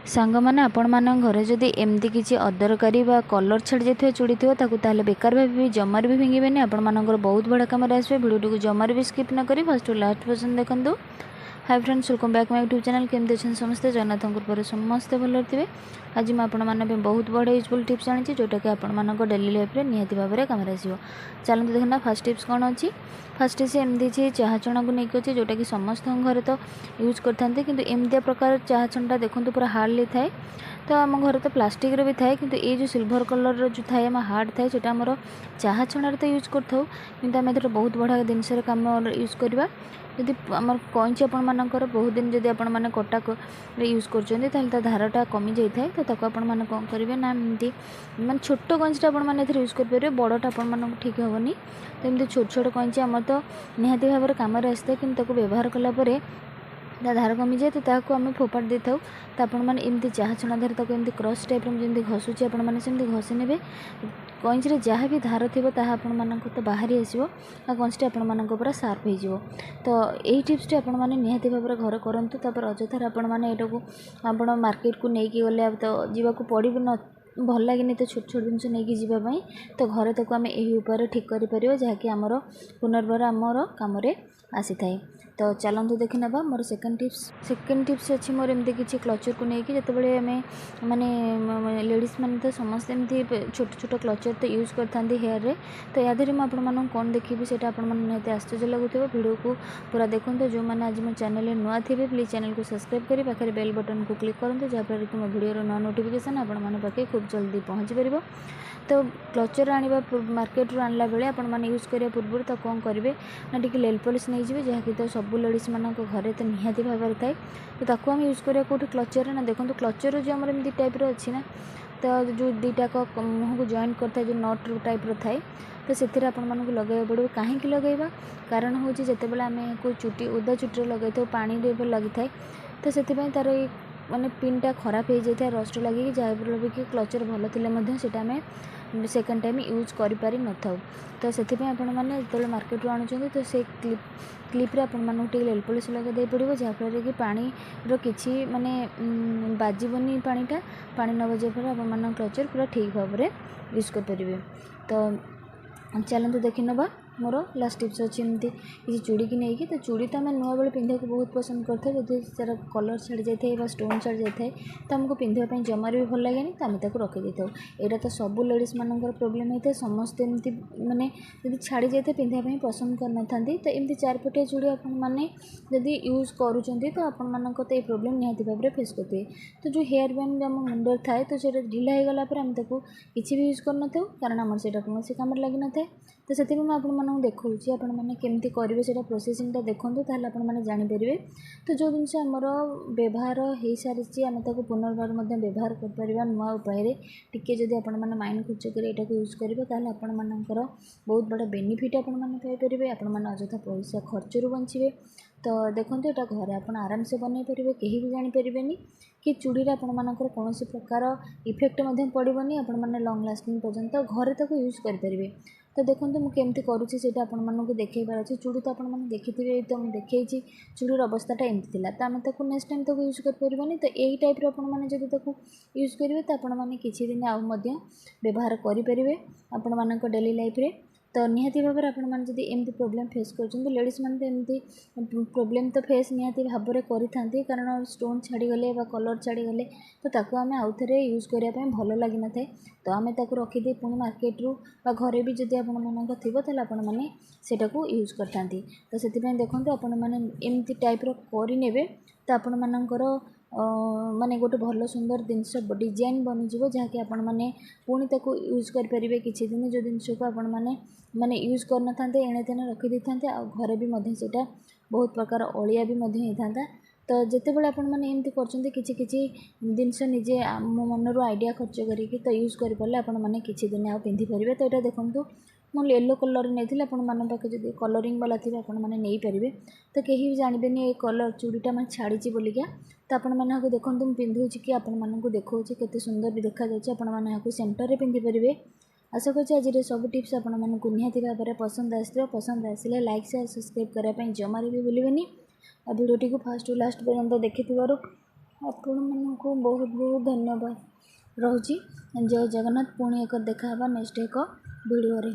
सांग मैंने आपण मान घरे जदि एमती किसी अदरकारी कलर छाड़ी जाए चूड़ी थो ताकि बेकार भावी जमार भी भांगे आपण मानकर बहुत बड़ा कम आसवे। भिडियो को जमार भी स्किप न करी फर्स्ट लास्ट पर्सन देखो। Hi friends, welcome back my YouTube channel. केमती अच्छे समस्ते जगन्नाथ कृपा समस्ते भल थे। आज मैं आपने बहुत बड़ा यूजफुल टिप्स आनी जोटा कि आपण डेली लाइफ में निहाती भाव में कम आसो। चलते देखना फास्ट टिप्स कौन अच्छी। फास्ट टिप्स एमती चाह चना को लेकिन अच्छे जोटा कि समस्त घर तो यूज करते कि एमती प्रकार चाह चनाटा देखो पूरा हार्डली थाए। तो आम घर तो प्लास्टिक भी थाए कि ये जो सिल्वर कलर जो थाए आम हार्ड थाए से आम चाह चनार तो यूज करूँ कि आम बहुत बढ़िया जिनस कम यूज करवा। जदि आम कईची आपर बहुत दिन जब आपने कटा यूज कर धारटा कमी जाए तो आपने कौन करेंगे ना एमती मैं छोट कईचीटा आपने यूज करेंगे बड़टा आप ठीक हेनी। तो एमती छोट छोट कईची आम तो निहाती भाव में कम आसता है कि व्यवहार कलापर धार कमी जाए तो ताकू आम फोपाड़ दे था। तो आपमती चाह छना धार तक एमती क्रॉस टाइप जमी घसुचे आपमती घसी ने कईची जहाँ भी धार थी आपण तो बाहरी आसो कईची आपण पूरा सार्प हो। तो यही टिप्सटी आपने निहाती भाव में घर करूँ। अजथार आपण मार्केट को लेकिन गले तो जावाक पड़ न भल लगे तो छोट छोट जिन नहीं जावाई तो घरे तक आम यही उपाय ठीक कर जहाँकि आमर पुनर्बार आमर कम आसी थाए। तो चलतु देखी ना मोर सेकेंड टिप्स अच्छी मोर एमती किसी क्लचर को लेकिन जिते आम माने लेडीज मैंने तो समस्त एमती छोट छोट क्लचर तो यूज करते हेयर रे। तो या मुझे कौन देखी से आपते आश्चर्य लगुव। वीडियो को पूरा देखते जो मैंने आज मो चैनल नुआ थे प्लीज चैनल को सब्सक्राइब करी पाखे बेल बटन को क्लिक करूँ जहाँफल कि मो वीडियो नुआ नोटिफिकेशन आपण पाखे खूब जल्दी पहुँची पार। तो क्लचर आने मार्केट रू आनला बेले आपण मैंने यूज करिया पूर्व तो कौन करेंगे ना टी नेल पॉलिश नहीं जाए जहाँकि तो सब लेडीज मान घरे तो निहाती भाव में थाए। तो ताकू आम यूज करिया कौट क्लचर ना देखो क्लचर जो आम एमती टाइप अच्छी ना तो जो दुईटाक मुह को जॉइंट करता है जो नट टाइप थाए तो से लगे पड़ो कहीं लगेगा कारण हूँ जिते बड़े आम को चुटी ओदा चुटी लगे तो पानी लगी थाए तो से तार माने पिनटा खराब हो जाए रस्ट लगे जहाँफल कि क्लचर भल थे आम सेकेंड टाइम यूज करें न था। तो से आपने जो मार्केट रू आणुंट तो से क्लिप्रे आपको टे नेल पॉलिश लगे पड़ो जहाँफल कि पानी कि माने बाजबनी पानीटा पानी न बजे फल आप क्लचर पूरा ठीक भाव में यूज करेंगे। तो चलते देखी ना मोर लास्ट टिप्स अच्छी एमती किसी चूड़ी की लेकिन तो चूड़ी तो आम नुआ बेले पिंधा को बहुत पसंद करते जब सर कलर छाड़ी जाए स्टोन छाड़ी जाए तो आमको पिंधा जमार भी भल लगे तो आम रखी था। यहाँ तो सब लेडीज मान प्रोब्लेम होता है समस्त एमती माने जब छाड़ी जाए पिंधा पसंद करना था। तो एमती चारपटिया चूड़ी आपने जदि यूज करुँच तो आपण तो ये प्रोब्लेम निहाती भाव में फेस करते। तो जो हेयर बैंड आम मुंडर थाए तो ढिला हो गला आम किसी भी यूज करन था कारण आम से कौन कम लगी न था। तो से आपको देखा आपमती करेंगे से प्रोसेसिंगटा देखो आपने जानीपर। तो जो जिनस आमर व्यवहार हो सारी आम पुनर्बार व्यवहार कर नुआ उपाय टी जब आप माइंड खर्च कर यहाँ यूज करेंगे आपर बहुत बड़ा बेनिफिट आपरे आपने अजथा पैसा खर्च रू बचे। तो देखो यहाँ घरे आप आराम से बनई पारे कहीं भी जानीपर कि चूड़ी आपर कौन प्रकार इफेक्ट पड़ोनी आपने लंग लास्टिंग पर्यंत घरे तक यूज करेंगे। तो देखो मुझे केमती करुँची से आपको देखर अच्छे चूड़ी तो आपने देखिए तो मुझे देखी चूड़ीर अवस्थाटा एमती थी तो आम नेक्स्ट टाइम तक यूज करें। तो यही टाइप आपने जब यूज करेंगे तो आपने किसी दिन आउ व्यवहार करेंगे आपण डेली लाइफ रे। तो निहाती भाव में आपड़ी एमती प्रोब्लेम फेस कर लेडीज मैंने तो एमती प्रोब्लेम तो फेस निहाती भाव में करें कारण स्टोन छाड़ीगले कलर छाड़ीगले तो ताको आम आउ थे यूज करने भल लगी न थाए। तो आम रखिदे पुणी मार्केट रू घरे भी जब आप थी आपने को यूज करते। तो से देखो आपमती टाइप करे तो आपण मानकर माने गोटे भल सुंदर जिनस डिजाइन बनीज जहाँकि आपण मैंने पुणी तक यूज करेंगे किसी दिन जो जिनस को आपण मैंने यूज करना था एणे तेणे रखी था घरे भी बहुत प्रकार अलिया भी होता। तो जिते बड़े आपमती कर जिनस निजे मो मनरू आइडिया खर्च करके तो यूज करें आपने किसी दिन आ पिंधि पारे। तो यहाँ देखो मुझे येलो कलर नहीं आपके जब कलरिंग वाला थी आपने नहीं पारे तो कहीं भी जानबे ये कलर चूड़ीटा मैं छाड़ी बोलिका। तो आपको देखो मुझे पिंधुची कि आपको देखा केते सुंदर भी देखा आपको सेंटर में पिंधि पारे। आशा करुँच आज सब टिप्स आपको निहाती भाव में पसंद आसिले लाइक शेयर सब्सक्राइब करने जमार भी भूलें। भिडियोटी को फास्ट लास्ट पर्यंत देखि ଆପଣମାନଙ୍କୁ ବହୁତ ବହୁତ ଧନ୍ୟବାଦ ରହୁଛି। ଜୟ ଜଗନ୍ନାଥ। ପୁଣି ଏକ ଦେଖା ହେବା ନେକ୍ସଟ ଏକ ଭିଡ଼ିଓରେ।